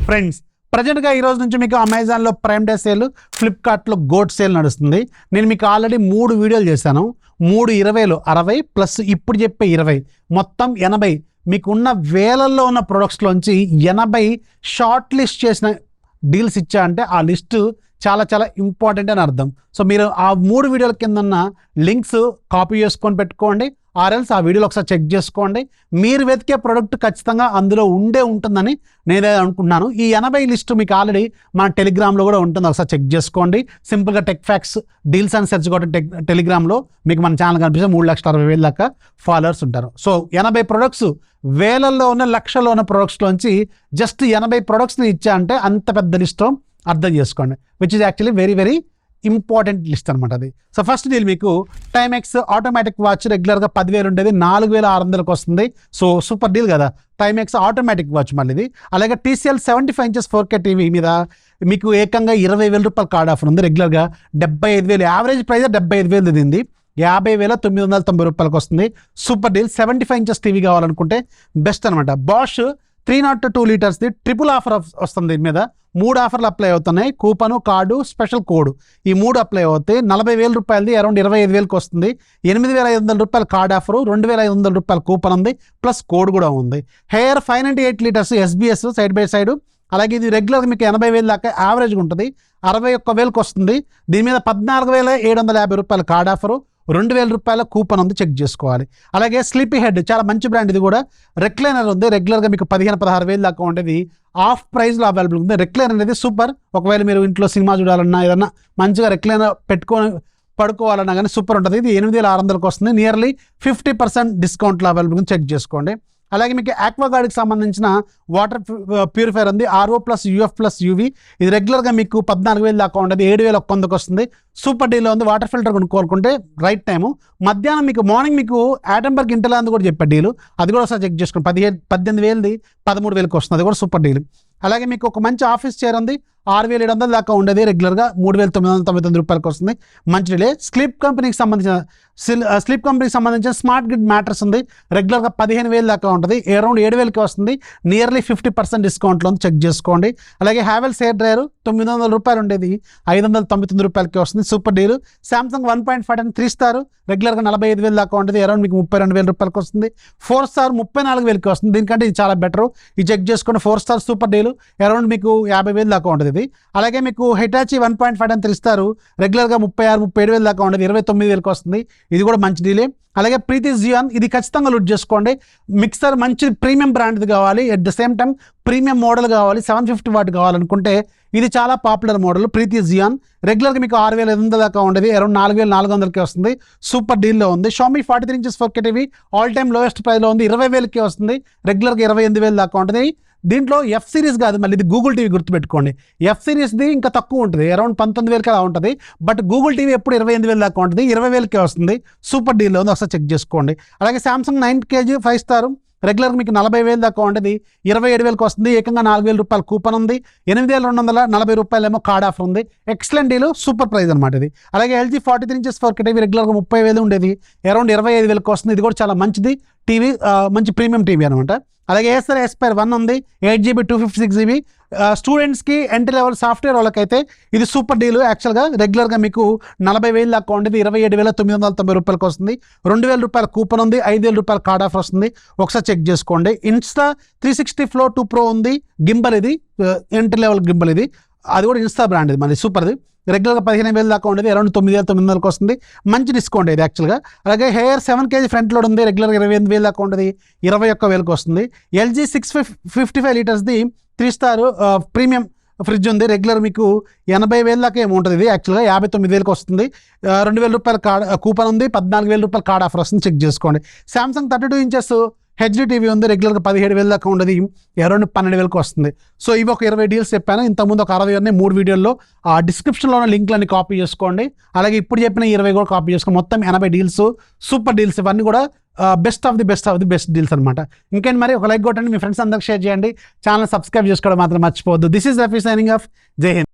Friends ప్రజెంట్గా ఈ రోజు నుంచి మీకు అమెజాన్లో ప్రైమ్ డే సేల్, ఫ్లిప్కార్ట్లో గోట్ సేల్ నడుస్తుంది. నేను మీకు ఆల్రెడీ 3 వీడియోలు చేశాను. 3 20 60 ప్లస్ ఇప్పుడు చెప్పే 20 మొత్తం 80 మీకున్న వేలల్లో ఉన్న ప్రొడక్ట్స్లోంచి 80 షార్ట్ లిస్ట్ చేసిన డీల్స్ ఇచ్చా అంటే ఆ లిస్టు చాలా చాలా ఇంపార్టెంట్ అని అర్థం. సో మీరు ఆ 3 వీడియోల కింద ఉన్న లింక్స్ కాపీ చేసుకొని పెట్టుకోండి, ఆర్ఎల్స్ ఆ వీడియోలో ఒకసారి చెక్ చేసుకోండి. మీరు వెతికే ప్రోడక్ట్ ఖచ్చితంగా అందులో ఉంటుందని నేనే అనుకుంటున్నాను. ఈ 80 లిస్టు మీకు ఆల్రెడీ మన టెలిగ్రామ్లో కూడా ఉంటుంది, ఒకసారి చెక్ చేసుకోండి. సింపుల్గా టెక్ ఫ్యాక్స్ డీల్స్ అని సెర్చ్ కొట్టి టెలిగ్రామ్లో మీకు మన ఛానల్ కనిపిస్తే 3,60,000 దాకా ఫాలోవర్స్ ఉంటారు. సో 80 ప్రొడక్ట్స్, వేలల్లో ఉన్న లక్షల్లో ఉన్న ప్రొడక్ట్స్లోంచి జస్ట్ 80 ప్రొడక్ట్స్ని ఇచ్చా అంటే అంత పెద్ద లిస్టు అర్థం చేసుకోండి, which is actually very very important list అనమాట అది. సో ఫస్ట్ డీల్ మీకు టైమెక్స్ ఆటోమేటిక్ వాచ్ రెగ్యులర్గా 10,000 ఉండేది 4,600కి వస్తుంది. సో సూపర్ డీల్ కదా టైమెక్స్ ఆటోమేటిక్ వాచ్ మళ్ళీ ఇది. అలాగే TCL 75 ఇంచెస్ 4K టీవీ మీద మీకు ఏకంగా 20,000 రూపాయల కార్డ్ ఆఫర్ ఉంది. రెగ్యులర్గా 75,000, యావరేజ్ ప్రైస్ 75,000 దింది, 50,990 రూపాయలకి వస్తుంది. Super deal. 75 ఇంచెస్ టీవీ కావాలనుకుంటే బెస్ట్ అనమాట. బాష్ 302 లీటర్స్ది ట్రిపుల్ ఆఫర్ వస్తుంది. దీని మీద 3 ఆఫర్లు అప్లై అవుతున్నాయి, కూపను, కార్డు, స్పెషల్ కోడ్, ఈ 3 అప్లై అవుతాయి. 40,000 రూపాయలది అరౌండ్ 25,000కి వస్తుంది. 8,500 రూపాయల కార్డ్ ఆఫరు, 2,500 రూపాయల కూపన్ ఉంది, ప్లస్ కోడ్ కూడా ఉంది. Hair 598 litres SBS side by side. అలాగే ఇది రెగ్యులర్గా మీకు 80,000 దాకా యావరేజ్గా ఉంటుంది, 61,000కి వస్తుంది. దీని మీద 14,750 రూపాయల కార్డ్ ఆఫరు, 2,000 రూపాయల కూపన్ ఉంది, చెక్ చేసుకోవాలి. అలాగే స్లీపీ హెడ్ చాలా మంచి బ్రాండ్, ఇది కూడా రెక్లైనర్ ఉంది. రెగ్యులర్గా మీకు 15,000-16,000 దాకా ఉండేది, ఆఫ్ ప్రైస్లో అవైలబుల్ ఉంది. రెక్లైనర్ అనేది సూపర్. ఒకవేళ మీరు ఇంట్లో సినిమా చూడాలన్నా ఏదన్నా మంచిగా రెక్లైనర్ పెట్టుకొని పడుకోవాలన్నా కానీ సూపర్ ఉంటుంది. ఇది 8,600కి వస్తుంది, నియర్లీ 50% డిస్కౌంట్లో అవైలబుల్ ఉంది, చెక్ చేసుకోండి. అలాగే మీకు ఆక్వాగార్డ్కి సంబంధించిన వాటర్ ప్యూరిఫైర్ ఉంది, RO+ UF+ UV. ఇది రెగ్యులర్గా మీకు 14,000 దాకా ఉండేది, 7,100కి వస్తుంది. సూపర్ డీల్లో ఉంది. వాటర్ ఫిల్టర్ కొనుక్కోవాలనుకుంటే రైట్ టైము. మధ్యాహ్నం మీకు మార్నింగ్ మీకు ఆటంబర్గ్ ఇంటర్లాండ్ కూడా చెప్పే డీలు, అది కూడా ఒకసారి చెక్ చేసుకోండి. 18,000ది 13,000కి వస్తుంది, అది కూడా సూపర్ డీల్. అలాగే మీకు ఒక మంచి ఆఫీస్ చైర్ ఉంది, 6,700 దాకా ఉండేది, రెగ్యులర్గా 3,999 రూపాయలకి వస్తుంది, మంచి డీలే. స్లీప్ కంపెనీకి సంబంధించిన స్మార్ట్ గ్రిడ్ మ్యాట్రస్ ఉంది, రెగ్యులర్గా 15,000 దాకా ఉంటుంది, అరౌండ్ 7,000కి వస్తుంది, నియర్లీ 50% డిస్కౌంట్లో ఉంది, చెక్ చేసుకోండి. అలాగే హ్యావెల్స్ హెయిర్ డ్రైయర్ 900 రూపాయలు ఉండేది, 599 రూపాయలకి వస్తుంది, సూపర్ డీల్. సామ్సంగ్ 1.5 అని 3 స్టార్ రెగ్యులర్గా 45,000 దాకా ఉంటుంది, అరౌండ్ మీకు 32,000 రూపాయలకి వస్తుంది. 4 స్టార్ 34,000కి వస్తుంది, దీనికంటే ఇది చాలా బెటర్, ఇది చెక్ చేసుకోండి. 4 స్టార్ సూపర్ డీల్, అరౌండ్ మీకు 50,000 దాకా ఉంటుంది ఇది. అలాగే మీకు హిటాచి 1.5 అని 3 స్టార్ రెగ్యులర్గా 36,000-37,000 దాకా ఉండేది, 29,000కి వస్తుంది, ఇది కూడా మంచి డీలే. అలాగే ప్రీతి జియాన్, ఇది ఖచ్చితంగా లూట్ చేసుకోండి. మిక్సర్ మంచి ప్రీమియం బ్రాండ్ది కావాలి, at the same time premium model కావాలి, 750 వాట్ కావాలనుకుంటే ఇది చాలా పాపులర్ మోడల్ ప్రీతి జియాన్. రెగ్యులర్గా మీకు 6,500 దాకా ఉండేది, అరౌండ్ 4,400కి వస్తుంది, సూపర్ డీల్లో ఉంది. Xiaomi 43 inches 4K TV all time lowest ప్రైస్లో ఉంది, 20,000కి వస్తుంది, రెగ్యులర్గా 28,000 దాకా ఉంటుంది. దీంట్లో F సిరీస్ కాదు, మళ్ళీ ఇది గూగుల్ టీవీ, గుర్తుపెట్టుకోండి. F సిరీస్ది ఇంకా తక్కువ ఉంటుంది, అరౌండ్ 19,000కి అలా ఉంటుంది, బట్ గూగుల్ టీవీ ఎప్పుడు 28,000 దాకా ఉంటుంది, 20,000కే వస్తుంది, సూపర్ డీల్లో ఉంది, ఒకసారి చెక్ చేసుకోండి. అలాగే సామ్సంగ్ 9 kg 5 స్టార్ రెగ్యులర్గా మీకు 40,000 దాకా ఉంటుంది, 27,000కి వస్తుంది, ఏకంగా 4,000 రూపాయల కూపన్ ఉంది, 8,240 రూపాయలేమో కార్డ్ ఆఫర్ ఉంది, ఎక్సలెంట్ డీలు, సూపర్ ప్రైస్ అనమాట ఇది. అలాగే LG 43 ఇంచెస్ 4K టీవీ రెగ్యులర్గా 30,000 ఉండేది, అరౌండ్ 25,000కి వస్తుంది, ఇది కూడా చాలా మంచిది టీవీ, మంచి ప్రీమియం టీవీ అనమాట. అలాగే Acer Aspire 1 ఉంది, 8GB 256GB. స్టూడెంట్స్కి ఎంట్రీ లెవెల్ సాఫ్ట్వేర్ వాళ్ళకైతే ఇది సూపర్ డీల్. యాక్చువల్గా రెగ్యులర్గా మీకు 40,000 దాకా ఉండేది, 27,990 రూపాయలకి వస్తుంది, 2,000 రూపాయల కూపన్ ఉంది, 5,000 రూపాయల కార్డ్ ఆఫర్ వస్తుంది, ఒకసారి చెక్ చేసుకోండి. ఇన్స్టా 360 Flow 2 Pro ఉంది, గింబల్ ఇది, ఎంట్రీ లెవెల్ గింబల్ ఇది, అది కూడా ఇన్స్టా బ్రాండ్ ఇది, మళ్ళీ సూపర్ది. రెగ్యులర్గా 15,000 దాకా ఉండేది, అరౌండ్ 9,900కి వస్తుంది, మంచి డిస్కౌంట్ ఇది యాక్చువల్గా. అలాగే హెయిర్ 7 kg ఫ్రంట్ లోడ్ ఉంది, రెగ్యులర్గా 28,000 దాకా ఉండేది, 21,000కి వస్తుంది. LG 655 లీటర్స్ది 3 స్టార్ ప్రీమియం ఫ్రిడ్జ్ ఉంది, రెగ్యులర్ మీకు 80,000 దాకా ఏమో ఉంటుంది, ఇది యాక్చువల్గా 59,000కి వస్తుంది, 2,000 రూపాయల కార్డ్ కూపన్ ఉంది, 14,000 రూపాయల కార్డ్ ఆఫర్ వస్తుంది, చెక్ చేసుకోండి. సామ్సంగ్ 32 ఇంచెస్ HD టీవీ ఉంది, రెగ్యులర్గా 17,000 దాకా ఉండేది, అరౌండ్ 12,000కి వస్తుంది. సో ఇవి ఒక 20 డీల్స్ చెప్పాను, ఇంతకుముందు ఒక 60 ఉన్నాయి 3 వీడియోల్లో, ఆ డిస్క్రిప్షన్లో ఉన్న లింక్లన్నీ కాపీ చేసుకోండి. అలాగే ఇప్పుడు చెప్పిన 20 కూడా కాపీ చేసుకోండి, మొత్తం 80 డీల్స్, సూపర్ డీల్స్, ఇవన్నీ కూడా best of the best deals అనమాట. ఇంకేంటి మరి, ఒక లైక్ కొట్టండి, మీ ఫ్రెండ్స్ అందరికి షేర్ చేయండి, ఛానల్ సబ్స్క్రైబ్ చేసుకోవడం మాత్రం మర్చిపోవద్దు. This is Rafi signing off. జై హింద్.